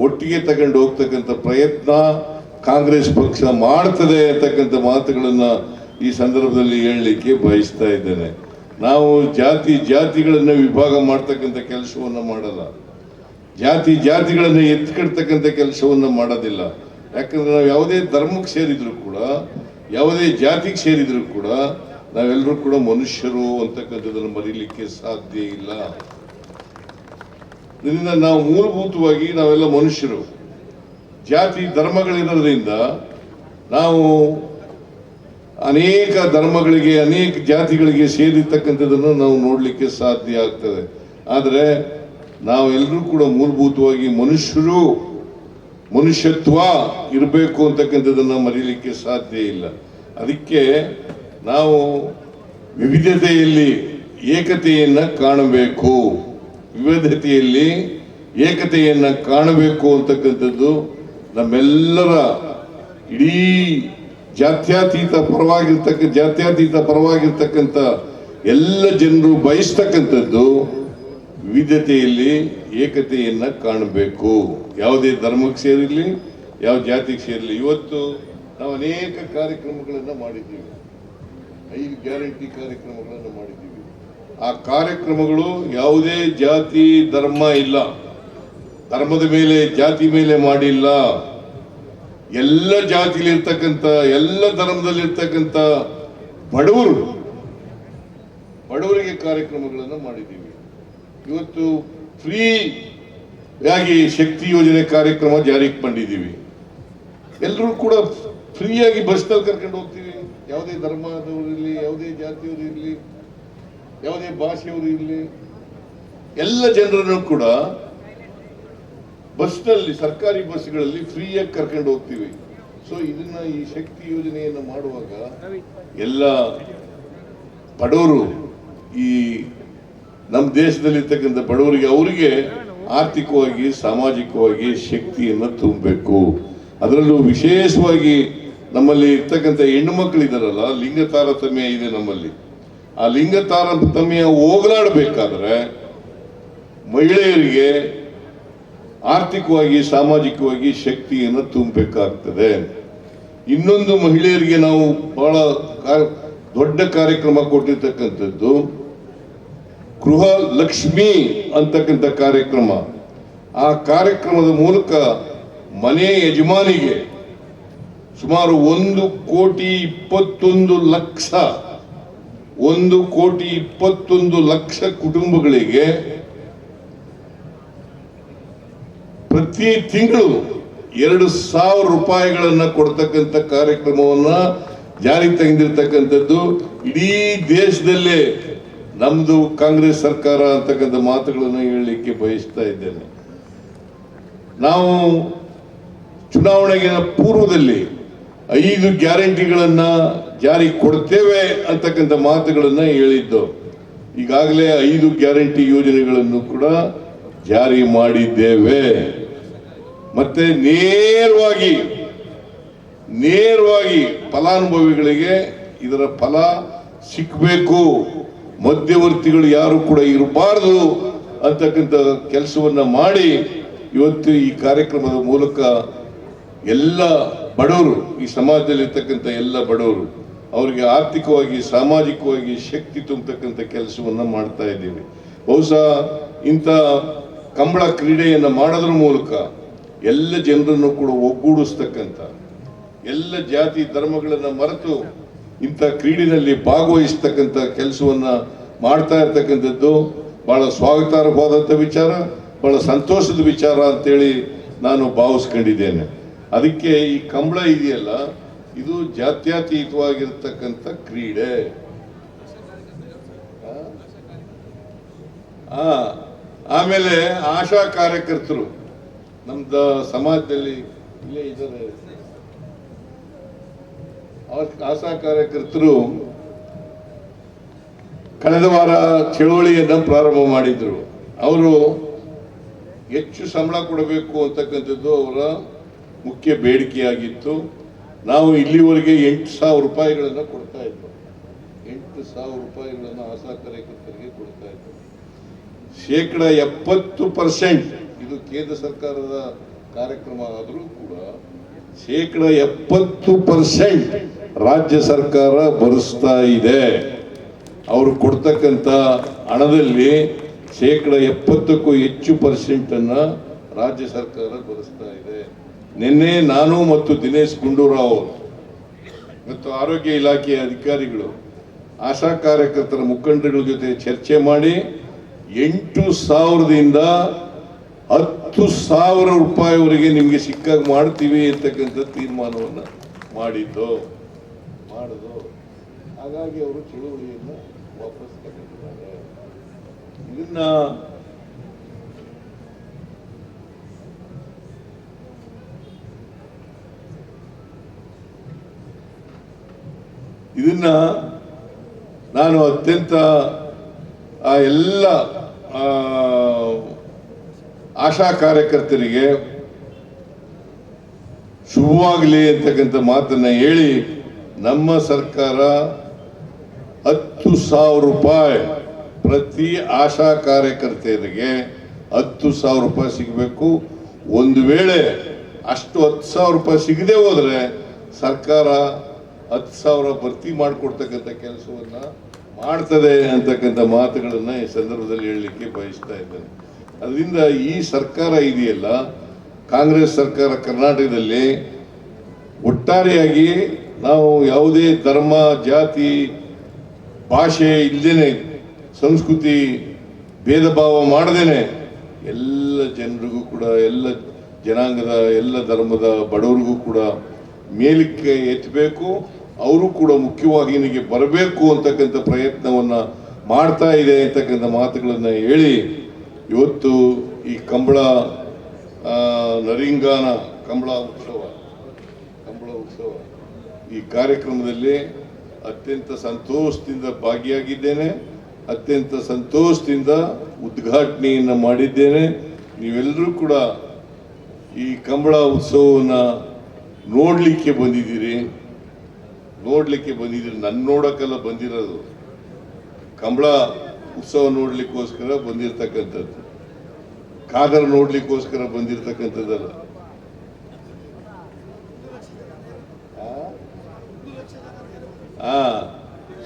ಒಟ್ಟಿಗೆ ತಗೊಂಡು ಹೋಗ್ತಕ್ಕಂಥ ಪ್ರಯತ್ನ ಕಾಂಗ್ರೆಸ್ ಪಕ್ಷ ಮಾಡ್ತದೆ ಅಂತಕ್ಕಂಥ ಮಾತುಗಳನ್ನ ಈ ಸಂದರ್ಭದಲ್ಲಿ ಹೇಳಲಿಕ್ಕೆ ಬಯಸ್ತಾ ಇದ್ದೇನೆ. ನಾವು ಜಾತಿಗಳನ್ನು ವಿಭಾಗ ಮಾಡ್ತಕ್ಕಂಥ ಕೆಲಸವನ್ನು ಮಾಡಲ್ಲ, ಜಾತಿಗಳನ್ನು ಎತ್ಕೊಳ್ತಕ್ಕಂಥ ಕೆಲಸವನ್ನು ಮಾಡೋದಿಲ್ಲ. ಯಾಕಂದ್ರೆ ನಾವು ಯಾವುದೇ ಧರ್ಮಕ್ಕೆ ಸೇರಿದ್ರು ಕೂಡ, ಯಾವುದೇ ಜಾತಿಗೆ ಸೇರಿದ್ರು ಕೂಡ ನಾವೆಲ್ಲರೂ ಕೂಡ ಮನುಷ್ಯರು ಅಂತಕ್ಕಂಥದ್ದನ್ನು ಮರೀಲಿಕ್ಕೆ ಸಾಧ್ಯ ಇಲ್ಲ. ಇದರಿಂದ ನಾವು ಮೂಲಭೂತವಾಗಿ ನಾವೆಲ್ಲ ಮನುಷ್ಯರು. ಜಾತಿ ಧರ್ಮಗಳಿರೋದ್ರಿಂದ ನಾವು ಅನೇಕ ಧರ್ಮಗಳಿಗೆ, ಅನೇಕ ಜಾತಿಗಳಿಗೆ ಸೇರಿರ್ತಕ್ಕಂಥದ್ದನ್ನು ನಾವು ನೋಡಲಿಕ್ಕೆ ಸಾಧ್ಯ ಆಗ್ತದೆ. ಆದರೆ ನಾವೆಲ್ಲರೂ ಕೂಡ ಮೂಲಭೂತವಾಗಿ ಮನುಷ್ಯರು, ಮನುಷ್ಯತ್ವ ಇರಬೇಕು ಅಂತಕ್ಕಂಥದ್ದನ್ನು ಮರೀಲಿಕ್ಕೆ ಸಾಧ್ಯ ಇಲ್ಲ. ಅದಕ್ಕೆ ನಾವು ವಿವಿಧತೆಯಲ್ಲಿ ಏಕತೆಯನ್ನು ಕಾಣಬೇಕು, ವಿವಿಧತೆಯಲ್ಲಿ ಏಕತೆಯನ್ನು ಕಾಣಬೇಕು ಅಂತಕ್ಕಂಥದ್ದು ನಮ್ಮೆಲ್ಲರ ಇಡೀ ಜಾತ್ಯತೀತ ಪರವಾಗಿರ್ತಕ್ಕಂಥ ಎಲ್ಲ ಜನರು ಬಯಸ್ತಕ್ಕಂಥದ್ದು ವಿವಿಧತೆಯಲ್ಲಿ ಏಕತೆಯನ್ನು ಕಾಣಬೇಕು. ಯಾವುದೇ ಧರ್ಮಕ್ಕೆ ಸೇರಿರಲಿ, ಯಾವ ಜಾತಿಗೆ ಸೇರಲಿ. ಇವತ್ತು ನಾವು ಅನೇಕ ಕಾರ್ಯಕ್ರಮಗಳನ್ನು ಮಾಡಿದ್ದೀವಿ, 5 ಗ್ಯಾರಂಟಿ ಕಾರ್ಯಕ್ರಮಗಳನ್ನು ಮಾಡಿದ್ದೀವಿ. ಆ ಕಾರ್ಯಕ್ರಮಗಳು ಯಾವುದೇ ಜಾತಿ ಧರ್ಮ ಇಲ್ಲ, ಧರ್ಮದ ಮೇಲೆ ಜಾತಿ ಮೇಲೆ ಮಾಡಿಲ್ಲ. ಎಲ್ಲ ಜಾತಿಲಿರ್ತಕ್ಕಂಥ, ಎಲ್ಲ ಧರ್ಮದಲ್ಲಿರ್ತಕ್ಕಂಥ ಬಡವರಿಗೆ ಕಾರ್ಯಕ್ರಮಗಳನ್ನು ಮಾಡಿದ್ದೀವಿ. ಇವತ್ತು ಫ್ರೀ ಆಗಿ ಶಕ್ತಿ ಯೋಜನೆ ಕಾರ್ಯಕ್ರಮ ಜಾರಿಗೆ ಮಾಡಿದ್ದೀವಿ. ಎಲ್ಲರೂ ಕೂಡ ಫ್ರೀಯಾಗಿ ಬಸ್ನಲ್ಲಿ ಕರ್ಕೊಂಡು ಹೋಗ್ತೀವಿ. ಯಾವುದೇ ಧರ್ಮದವರು ಇರಲಿ, ಯಾವುದೇ ಜಾತಿಯವರು ಇರಲಿ, ಯಾವುದೇ ಭಾಷೆಯವರು ಇರಲಿ, ಎಲ್ಲ ಜನರನ್ನು ಕೂಡ ಬಸ್ನಲ್ಲಿ, ಸರ್ಕಾರಿ ಬಸ್ಗಳಲ್ಲಿ ಫ್ರೀಯಾಗಿ ಕರ್ಕೊಂಡು ಹೋಗ್ತೀವಿ. ಸೊ ಇದನ್ನ, ಈ ಶಕ್ತಿ ಯೋಜನೆಯನ್ನು ಮಾಡುವಾಗ ಎಲ್ಲ ಬಡವರು, ಈ ನಮ್ಮ ದೇಶದಲ್ಲಿರ್ತಕ್ಕಂಥ ಬಡವರಿಗೆ, ಅವರಿಗೆ ಆರ್ಥಿಕವಾಗಿ ಸಾಮಾಜಿಕವಾಗಿ ಶಕ್ತಿಯನ್ನು ತುಂಬಬೇಕು. ಅದರಲ್ಲೂ ವಿಶೇಷವಾಗಿ ನಮ್ಮಲ್ಲಿ ಇರ್ತಕ್ಕಂಥ ಹೆಣ್ಣು ಮಕ್ಕಳಿದಾರಲ್ಲ, ಲಿಂಗ ತಾರತಮ್ಯ ಇದೆ ನಮ್ಮಲ್ಲಿ. ಆ ಲಿಂಗ ತಾರತಮ್ಯ ಹೋಗಲಾಡಬೇಕಾದ್ರೆ ಮಹಿಳೆಯರಿಗೆ ಆರ್ಥಿಕವಾಗಿ ಸಾಮಾಜಿಕವಾಗಿ ಶಕ್ತಿಯನ್ನು ತುಂಬಬೇಕಾಗ್ತದೆ. ಇನ್ನೊಂದು, ಮಹಿಳೆಯರಿಗೆ ನಾವು ಬಹಳ ದೊಡ್ಡ ಕಾರ್ಯಕ್ರಮ ಕೊಟ್ಟಿರ್ತಕ್ಕಂಥದ್ದು ಗೃಹ ಲಕ್ಷ್ಮಿ ಅಂತಕ್ಕಂಥ ಕಾರ್ಯಕ್ರಮ. ಆ ಕಾರ್ಯಕ್ರಮದ ಮೂಲಕ ಮನೆ ಯಜಮಾನಿಗೆ ಸುಮಾರು 1,21,00,000 ಕುಟುಂಬಗಳಿಗೆ ಪ್ರತಿ ತಿಂಗಳು 2,000 ರೂಪಾಯಿಗಳನ್ನ ಕೊಡ್ತಕ್ಕಂಥ ಕಾರ್ಯಕ್ರಮವನ್ನ ಜಾರಿಗೆ ತಂದಿರತಕ್ಕಂಥದ್ದು ಇಡೀ ದೇಶದಲ್ಲೇ ನಮ್ದು ಕಾಂಗ್ರೆಸ್ ಸರ್ಕಾರ ಅಂತಕ್ಕಂಥ ಮಾತುಗಳನ್ನು ಹೇಳಲಿಕ್ಕೆ ಬಯಸ್ತಾ ಇದ್ದೇನೆ. ನಾವು ಚುನಾವಣೆಗೆ ಪೂರ್ವದಲ್ಲಿ 5 ಗ್ಯಾರಂಟಿಗಳನ್ನ ಜಾರಿ ಕೊಡ್ತೇವೆ ಅಂತಕ್ಕಂಥ ಮಾತುಗಳನ್ನ ಹೇಳಿದ್ದು. ಈಗಾಗಲೇ 5 ಗ್ಯಾರಂಟಿ ಯೋಜನೆಗಳನ್ನು ಕೂಡ ಜಾರಿ ಮಾಡಿದ್ದೇವೆ. ಮತ್ತೆ ನೇರವಾಗಿ ಫಲಾನುಭವಿಗಳಿಗೆ ಇದರ ಫಲ ಸಿಕ್ಕಬೇಕು, ಮಧ್ಯವರ್ತಿಗಳು ಯಾರು ಕೂಡ ಇರಬಾರದು ಅಂತಕ್ಕಂಥ ಕೆಲಸವನ್ನ ಮಾಡಿ ಇವತ್ತು ಈ ಕಾರ್ಯಕ್ರಮದ ಮೂಲಕ ಎಲ್ಲ ಬಡವರು, ಈ ಸಮಾಜದಲ್ಲಿರ್ತಕ್ಕಂಥ ಎಲ್ಲ ಬಡವರು, ಅವರಿಗೆ ಆರ್ಥಿಕವಾಗಿ ಸಾಮಾಜಿಕವಾಗಿ ಶಕ್ತಿ ತುಂಬತಕ್ಕಂಥ ಕೆಲಸವನ್ನ ಮಾಡ್ತಾ ಇದ್ದೀವಿ. ಬಹುಶಃ ಇಂಥ ಕಂಬಳ ಕ್ರೀಡೆಯನ್ನು ಮಾಡೋದ್ರ ಮೂಲಕ ಎಲ್ಲ ಜನರನ್ನು ಕೂಡ ಒಗ್ಗೂಡಿಸ್ತಕ್ಕಂಥ, ಎಲ್ಲ ಜಾತಿ ಧರ್ಮಗಳನ್ನು ಮರೆತು ಇಂಥ ಕ್ರೀಡೆಯಲ್ಲಿ ಭಾಗವಹಿಸ್ತಕ್ಕಂಥ ಕೆಲಸವನ್ನ ಮಾಡ್ತಾ ಇರ್ತಕ್ಕಂಥದ್ದು ಬಹಳ ಸ್ವಾಗತಾರ್ಹವಾದಂಥ ವಿಚಾರ, ಬಹಳ ಸಂತೋಷದ ವಿಚಾರ ಅಂತೇಳಿ ನಾನು ಭಾವಿಸ್ಕೊಂಡಿದ್ದೇನೆ. ಅದಕ್ಕೆ ಈ ಕಂಬಳ ಇದೆಯಲ್ಲ, ಇದು ಜಾತ್ಯತೀತವಾಗಿರ್ತಕ್ಕಂಥ ಕ್ರೀಡೆ. ಆಮೇಲೆ ಆಶಾ ಕಾರ್ಯಕರ್ತರು ನಮ್ದು ಸಮಾಜದಲ್ಲಿ ಇಲ್ಲೇ ಇದ್ದಾರೆ. ಆಶಾ ಕಾರ್ಯಕರ್ತರು ಕಳೆದ ವಾರ ಚಳವಳಿಯನ್ನ ಪ್ರಾರಂಭ ಮಾಡಿದ್ರು. ಅವರು ಹೆಚ್ಚು ಸಂಬಳ ಕೊಡಬೇಕು ಅಂತಕ್ಕಂಥದ್ದು ಅವರ ಮುಖ್ಯ ಬೇಡಿಕೆಯಾಗಿತ್ತು. ನಾವು ಇಲ್ಲಿವರೆಗೆ 8,000 ರೂಪಾಯಿಗಳನ್ನು ಕೊಡ್ತಾ ಇದ್ವು. 8,000 ರೂಪಾಯಿಗಳನ್ನು ಆಶಾ ಕಾರ್ಯಕರ್ತರಿಗೆ ಕೊಡ್ತಾ ಇದ್ವು. 70%, ಇದು ಕೇಂದ್ರ ಸರ್ಕಾರದ ಕಾರ್ಯಕ್ರಮ ಆದರೂ ಕೂಡ 70% ರಾಜ್ಯ ಸರ್ಕಾರ ಭರಿಸ್ತಾ ಇದೆ. ಅವರು ಕೊಡ್ತಕ್ಕಂಥ ಹಣದಲ್ಲಿ 70%ಕ್ಕೂ ಹೆಚ್ಚು % ರಾಜ್ಯ ಸರ್ಕಾರ ಭರಿಸ್ತಾ ಇದೆ. ನಿನ್ನೆ ನಾನು ಮತ್ತು ದಿನೇಶ್ ಗುಂಡೂರಾವ್ ಮತ್ತು ಆರೋಗ್ಯ ಇಲಾಖೆಯ ಅಧಿಕಾರಿಗಳು ಆಶಾ ಕಾರ್ಯಕರ್ತರ ಮುಖಂಡರುಗಳ ಜೊತೆ ಚರ್ಚೆ ಮಾಡಿ 8,000ದಿಂದ 10,000 ರೂಪಾಯಿವರೆಗೆ ನಿಮಗೆ ಸಿಕ್ಕಾಗ ಮಾಡ್ತೀವಿ ಅಂತಕ್ಕಂಥ ತೀರ್ಮಾನವನ್ನು ಮಾಡಿದ್ದು. ಹಾಗಾಗಿ ಅವರು ಚಳುವಳಿಯನ್ನು ವಾಪಸ್ ತಗೊಂಡಿದ್ದಾರೆ. ಇದನ್ನ ನಾನು ಅತ್ಯಂತ ಎಲ್ಲ ಆಶಾ ಕಾರ್ಯಕರ್ತರಿಗೆ ಶುಭವಾಗಲಿ ಅಂತಕ್ಕಂಥ ಮಾತನ್ನ ಹೇಳಿ, ನಮ್ಮ ಸರ್ಕಾರ 10,000 ರೂಪಾಯಿ ಪ್ರತಿ ಆಶಾ ಕಾರ್ಯಕರ್ತೆಯರಿಗೆ 10,000 ರೂಪಾಯಿ ಸಿಗಬೇಕು. ಒಂದು ವೇಳೆ ಅಷ್ಟು 10,000 ರೂಪಾಯಿ ಸಿಗದೆ ಹೋದ್ರೆ ಸರ್ಕಾರ 10,000 ಭರ್ತಿ ಮಾಡಿಕೊಡ್ತಕ್ಕಂಥ ಕೆಲಸವನ್ನ ಮಾಡ್ತದೆ ಅಂತಕ್ಕಂಥ ಮಾತುಗಳನ್ನು ಈ ಸಂದರ್ಭದಲ್ಲಿ ಹೇಳಲಿಕ್ಕೆ ಬಯಸ್ತಾ ಇದ್ದೇನೆ. ಅದರಿಂದ ಈ ಸರ್ಕಾರ ಇದೆಯಲ್ಲ, ಕಾಂಗ್ರೆಸ್ ಸರ್ಕಾರ ಕರ್ನಾಟಕದಲ್ಲಿ ಒಟ್ಟಾರೆಯಾಗಿ ನಾವು ಯಾವುದೇ ಧರ್ಮ, ಜಾತಿ, ಭಾಷೆ ಇಲ್ಲದೇನೆ, ಸಂಸ್ಕೃತಿ ಭೇದ ಭಾವ ಮಾಡದೇನೆ ಎಲ್ಲ ಜನರಿಗೂ ಕೂಡ, ಎಲ್ಲ ಜನಾಂಗದ, ಎಲ್ಲ ಧರ್ಮದ ಬಡವರಿಗೂ ಕೂಡ ಮೇಲಕ್ಕೆ ಎತ್ತಬೇಕು, ಅವರು ಕೂಡ ಮುಖ್ಯವಾಹಿನಿಗೆ ಬರಬೇಕು ಅಂತಕ್ಕಂಥ ಪ್ರಯತ್ನವನ್ನು ಮಾಡ್ತಾ ಇದೆ ಅಂತಕ್ಕಂಥ ಮಾತುಗಳನ್ನು ಹೇಳಿ, ಇವತ್ತು ಈ ಕಂಬಳ ನರಿಂಗಾನ ಕಂಬಳ ಉತ್ಸವ ಈ ಕಾರ್ಯಕ್ರಮದಲ್ಲಿ ಅತ್ಯಂತ ಸಂತೋಷದಿಂದ ಭಾಗಿಯಾಗಿದ್ದೇನೆ, ಅತ್ಯಂತ ಸಂತೋಷದಿಂದ ಉದ್ಘಾಟನೆಯನ್ನು ಮಾಡಿದ್ದೇನೆ. ನೀವೆಲ್ಲರೂ ಕೂಡ ಈ ಕಂಬಳ ಉತ್ಸವವನ್ನು ನೋಡಲಿಕ್ಕೆ ಬಂದಿದ್ದೀರಿ. ನನ್ನ ನೋಡೋಕ್ಕೆಲ್ಲ ಬಂದಿರೋದು, ಕಂಬಳ ಉತ್ಸವ ನೋಡ್ಲಿಕ್ಕೋಸ್ಕರ ಬಂದಿರತಕ್ಕಂಥದ್ದು, ಖಾದರ್ ನೋಡ್ಲಿಕ್ಕೋಸ್ಕರ ಬಂದಿರತಕ್ಕಂಥದ್ದಲ್ಲ.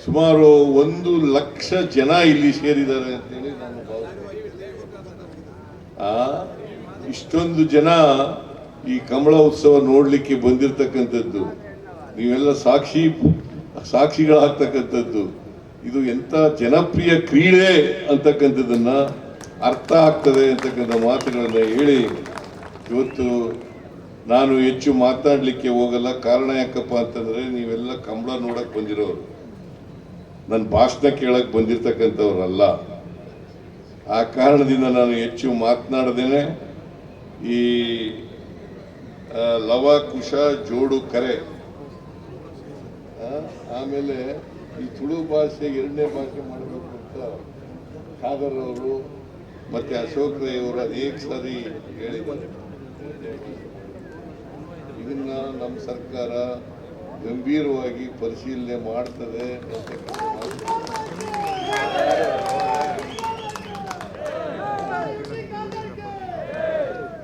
ಸುಮಾರು 1 ಲಕ್ಷ ಜನ ಇಲ್ಲಿ ಸೇರಿದ್ದಾರೆ ಅಂತೇಳಿ ನಾನು ಭಾವಿಸ್ತೇನೆ. ಇಷ್ಟೊಂದು ಜನ ಈ ಕಂಬಳ ಉತ್ಸವ ನೋಡ್ಲಿಕ್ಕೆ ಬಂದಿರತಕ್ಕಂಥದ್ದು, ನೀವೆಲ್ಲ ಸಾಕ್ಷಿಗಳಾಗ್ತಕ್ಕಂಥದ್ದು. ಇದು ಎಂಥ ಜನಪ್ರಿಯ ಕ್ರೀಡೆ ಅಂತಕ್ಕಂಥದ್ದನ್ನ ಅರ್ಥ ಆಗ್ತದೆ ಅಂತಕ್ಕಂಥ ಮಾತುಗಳನ್ನು ಹೇಳಿ, ಇವತ್ತು ನಾನು ಹೆಚ್ಚು ಮಾತನಾಡಲಿಕ್ಕೆ ಹೋಗಲ್ಲ. ಕಾರಣ ಯಾಕಪ್ಪ ಅಂತಂದ್ರೆ, ನೀವೆಲ್ಲ ಕಂಬಳ ನೋಡಕ್ ಬಂದಿರೋರು, ನನ್ನ ಭಾಷಣ ಕೇಳಕ್ ಬಂದಿರತಕ್ಕಂಥವ್ರಲ್ಲ. ಆ ಕಾರಣದಿಂದ ನಾನು ಹೆಚ್ಚು ಮಾತನಾಡದೇನೆ ಈ ಲವ ಕುಶ ಜೋಡು ಕರೆ, ಆಮೇಲೆ ಈ ತುಳು ಭಾಷೆ 2ನೇ ಭಾಷೆ ಮಾಡಬೇಕು ಅಂತ ಖಾದರ್ ಅವರು ಮತ್ತೆ ಅಶೋಕ್ ರೈ ಅವರು ಅನೇಕ ಸಾರಿ ಹೇಳಿದ್ದಾರೆ. ಇದನ್ನ ನಮ್ಮ ಸರ್ಕಾರ ಗಂಭೀರವಾಗಿ ಪರಿಶೀಲನೆ ಮಾಡ್ತದೆ.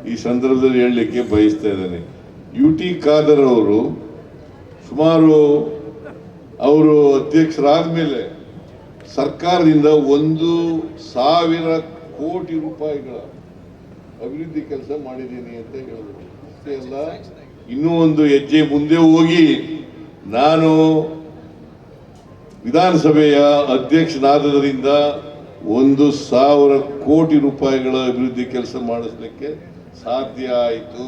ಈ ಸಂದರ್ಭದಲ್ಲಿ ಹೇಳಲಿಕ್ಕೆ ಬಯಸ್ತಾ ಇದ್ದೇನೆ, UT ಖಾದರ್ ಅವರು ಸುಮಾರು ಅವರು ಅಧ್ಯಕ್ಷರಾದ ಮೇಲೆ ಸರ್ಕಾರದಿಂದ 1,000 ಕೋಟಿ ರೂಪಾಯಿಗಳ ಅಭಿವೃದ್ಧಿ ಕೆಲಸ ಮಾಡಿದ್ದೀನಿ ಅಂತ ಹೇಳಿದ್ರು. ಅಷ್ಟೇ ಅಲ್ಲ, ಇನ್ನೂ ಒಂದು ಹೆಜ್ಜೆ ಮುಂದೆ ಹೋಗಿ ನಾನು ವಿಧಾನಸಭೆಯ ಅಧ್ಯಕ್ಷನಾದರಿಂದ 1,000 ಕೋಟಿ ರೂಪಾಯಿಗಳ ಅಭಿವೃದ್ಧಿ ಕೆಲಸ ಮಾಡಿಸ್ಲಿಕ್ಕೆ ಸಾಧ್ಯ ಆಯಿತು.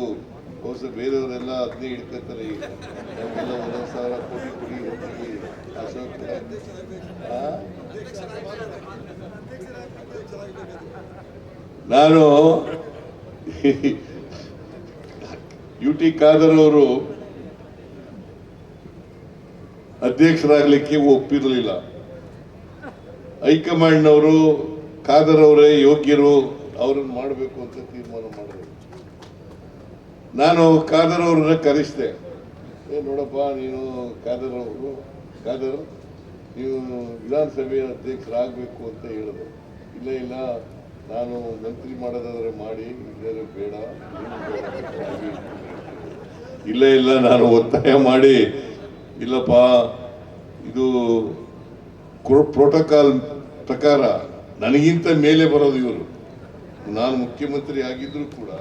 ಹೊಸ ಬೇರೆಯವರೆಲ್ಲ ಅದನ್ನೇ ಹಿಡ್ಕೊತಾರೆ. ಈಗ ನಮಗೆಲ್ಲ 1,000 ಕೋಟಿ ಕೊಡಿ ಅಂತೀವಿ. ಅಶೋಕ್ ನಾನು UT ಖಾದರ್ ಅವರು ಅಧ್ಯಕ್ಷರಾಗಲಿಕ್ಕೆ ಒಪ್ಪಿರಲಿಲ್ಲ. ಹೈಕಮಾಂಡ್ನವರು ಖಾದರ್ ಅವರೇ ಯೋಗ್ಯರು, ಅವ್ರನ್ನ ಮಾಡಬೇಕು ಅಂತ ತೀರ್ಮಾನ ಮಾಡಿದ್ರು. ನಾನು ಖಾದರ್ ಅವ್ರನ್ನ ಕರೆಸಿದೆ. ನೋಡಪ್ಪ, ನೀನು ಖಾದರ್ ನೀವು ವಿಧಾನಸಭೆಯ ಅಧ್ಯಕ್ಷರಾಗಬೇಕು ಅಂತ ಹೇಳಿದ್ರು. ಇಲ್ಲ, ನಾನು ಮಂತ್ರಿ ಮಾಡೋದಾದ್ರೆ ಮಾಡಿ, ಇಲ್ಲೇ ಬೇಡ. ಇಲ್ಲ, ನಾನು ಒತ್ತಾಯ ಮಾಡಿ, ಇಲ್ಲಪ್ಪ, ಇದು ಪ್ರೋಟೋಕಾಲ್ ಪ್ರಕಾರ ನನಗಿಂತ ಮೇಲೆ ಬರೋದು ಇವರು. ನಾನು ಮುಖ್ಯಮಂತ್ರಿ ಆಗಿದ್ರು ಕೂಡ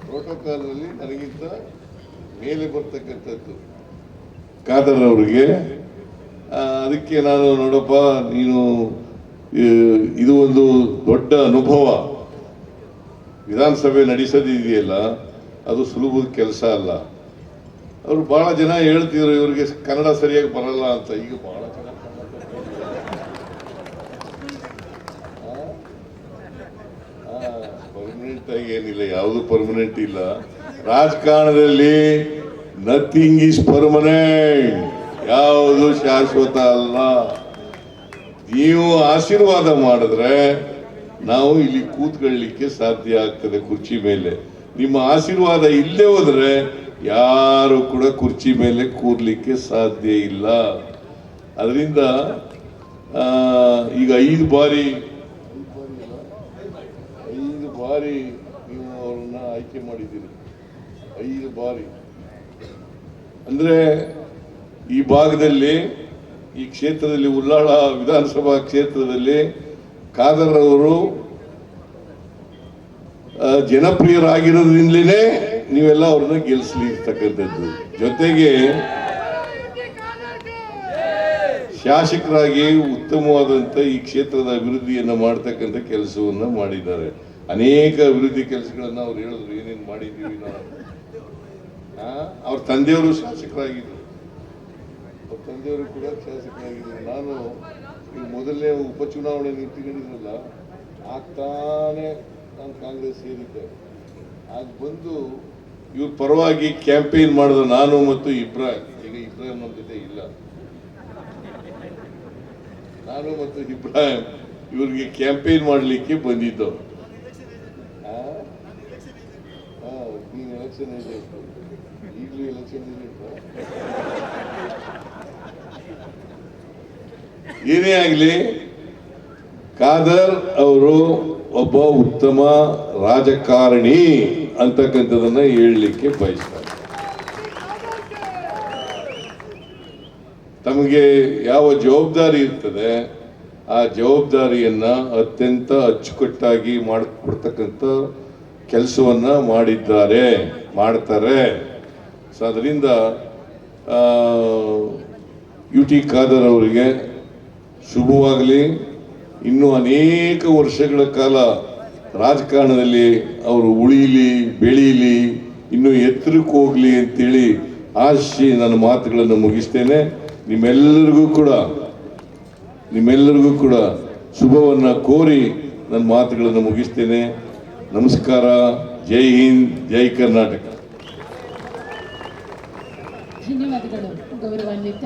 ಪ್ರೋಟೋಕಾಲ್ನಲ್ಲಿ ನನಗಿಂತ ಮೇಲೆ ಬರ್ತಕ್ಕಂಥದ್ದು ಖಾದರ್ ಅವರಿಗೆ. ಅದಕ್ಕೆ ನಾನು, ನೋಡಪ್ಪ, ನೀನು ಇದು ಒಂದು ದೊಡ್ಡ ಅನುಭವ, ವಿಧಾನಸಭೆ ನಡೆಸೋದಿದೆಯಲ್ಲ, ಅದು ಸುಲಭದ ಕೆಲಸ ಅಲ್ಲ. ಅವರು ಬಹಳ ಜನ ಹೇಳ್ತಿದ್ರು ಇವರಿಗೆ ಕನ್ನಡ ಸರಿಯಾಗಿ ಬರಲ್ಲ ಅಂತ. ಈಗ ಬಹಳ ಜನ ಪರ್ಮನೆಂಟ್ ಆಗಿ ಏನಿಲ್ಲ, ಯಾವುದು ಪರ್ಮನೆಂಟ್ ಇಲ್ಲ ರಾಜಕಾರಣದಲ್ಲಿ. ನಥಿಂಗ್ ಈಸ್ ಪರ್ಮನೆಂಟ್, ಯಾವುದು ಶಾಶ್ವತ ಅಲ್ಲ. ನೀವು ಆಶೀರ್ವಾದ ಮಾಡಿದ್ರೆ ನಾವು ಇಲ್ಲಿ ಕೂತ್ಕೊಳ್ಳಲಿಕ್ಕೆ ಸಾಧ್ಯ ಆಗ್ತದೆ ಕುರ್ಚಿ ಮೇಲೆ. ನಿಮ್ಮ ಆಶೀರ್ವಾದ ಇಲ್ಲದೆ ಹೋದ್ರೆ ಯಾರು ಕೂಡ ಕುರ್ಚಿ ಮೇಲೆ ಕೂರ್ಲಿಕ್ಕೆ ಸಾಧ್ಯ ಇಲ್ಲ. ಅದರಿಂದ ಈಗ 5 ಬಾರಿ ನೀವು ಅವ್ರನ್ನ ಆಯ್ಕೆ ಮಾಡಿದ್ದೀರಿ. 5 ಬಾರಿ ಅಂದ್ರೆ ಈ ಭಾಗದಲ್ಲಿ ಈ ಕ್ಷೇತ್ರದಲ್ಲಿ ಉಳ್ಳಾಳ ವಿಧಾನಸಭಾ ಕ್ಷೇತ್ರದಲ್ಲಿ ಖಾದರ್ ಅವರು ಜನಪ್ರಿಯರಾಗಿರೋದ್ರಿಂದಲೇ ನೀವೆಲ್ಲ ಅವ್ರನ್ನ ಗೆಲ್ಲಿಸಲಿರ್ತಕ್ಕಂಥದ್ದು. ಜೊತೆಗೆ ಶಾಸಕರಾಗಿ ಉತ್ತಮವಾದಂಥ ಈ ಕ್ಷೇತ್ರದ ಅಭಿವೃದ್ಧಿಯನ್ನು ಮಾಡ್ತಕ್ಕಂಥ ಕೆಲಸವನ್ನು ಮಾಡಿದ್ದಾರೆ. ಅನೇಕ ಅಭಿವೃದ್ಧಿ ಕೆಲಸಗಳನ್ನ ಅವ್ರು ಹೇಳಿದ್ರು, ಏನೇನು ಮಾಡಿದ್ದೀವಿ ನಾವು. ಅವ್ರ ತಂದೆಯವರು ಶಾಸಕರಾಗಿದ್ದರು, ಅವ್ರ ತಂದೆಯವರು ಕೂಡ ಶಾಸಕರಾಗಿದ್ದರು. ನಾನು ಈಗ ಮೊದಲನೇ ಉಪಚುನಾವಣೆ ನಿಂತುಕೊಂಡಿದ್ರಲ್ಲ, ಆಗ್ತಾನೆ ನಾನು ಕಾಂಗ್ರೆಸ್ ಸೇರಿದ್ದೆ. ಆಗ ಬಂದು ಇವ್ರ ಪರವಾಗಿ ಕ್ಯಾಂಪೇನ್ ಮಾಡಿದ ನಾನು ಮತ್ತು ಇಬ್ರಾಹಿಂ. ಈಗ ಇಬ್ರಾಹಿಂ ನಮ್ಮ ಜೊತೆ ಇಲ್ಲ. ನಾನು ಮತ್ತು ಇಬ್ರಾಹಿಂ ಇವ್ರಿಗೆ ಕ್ಯಾಂಪೇನ್ ಮಾಡಲಿಕ್ಕೆ ಬಂದಿದ್ದು. ನೀನು ಎಲೆಕ್ಷನ್ ಇದೆ, ಈಗಲೂ ಎಲೆಕ್ಷನ್ ಇದೆ. ಏನೇ ಆಗಲಿ, ಖಾದರ್ ಅವರು ಒಬ್ಬ ಉತ್ತಮ ರಾಜಕಾರಣಿ ಅಂತಕ್ಕಂಥದನ್ನ ಹೇಳಲಿಕ್ಕೆ ಬಯಸ್ತಾರೆ. ತಮಗೆ ಯಾವ ಜವಾಬ್ದಾರಿ ಇರ್ತದೆ ಆ ಜವಾಬ್ದಾರಿಯನ್ನ ಅತ್ಯಂತ ಅಚ್ಚುಕಟ್ಟಾಗಿ ಮಾಡಿಕೊಡ್ತಕ್ಕಂಥ ಕೆಲಸವನ್ನ ಮಾಡ್ತಾರೆ. ಸೊ ಅದರಿಂದ ಯು ಟಿ ಖಾದರ್ ಅವರಿಗೆ ಶುಭವಾಗಲಿ. ಇನ್ನೂ ಅನೇಕ ವರ್ಷಗಳ ಕಾಲ ರಾಜಕಾರಣದಲ್ಲಿ ಅವರು ಉಳಿಯಲಿ, ಬೆಳೀಲಿ, ಇನ್ನೂ ಎತ್ತರಕ್ಕೆ ಹೋಗ್ಲಿ ಅಂತೇಳಿ ಆಶಿಸಿ ನನ್ನ ಮಾತುಗಳನ್ನು ಮುಗಿಸ್ತೇನೆ. ನಿಮ್ಮೆಲ್ಲರಿಗೂ ಕೂಡ ಶುಭವನ್ನ ಕೋರಿ ನನ್ನ ಮಾತುಗಳನ್ನು ಮುಗಿಸ್ತೇನೆ. ನಮಸ್ಕಾರ. ಜೈ ಹಿಂದ್, ಜೈ ಕರ್ನಾಟಕ. ಧನ್ಯವಾದಗಳು ಗೌರವಾನ್ವಿತ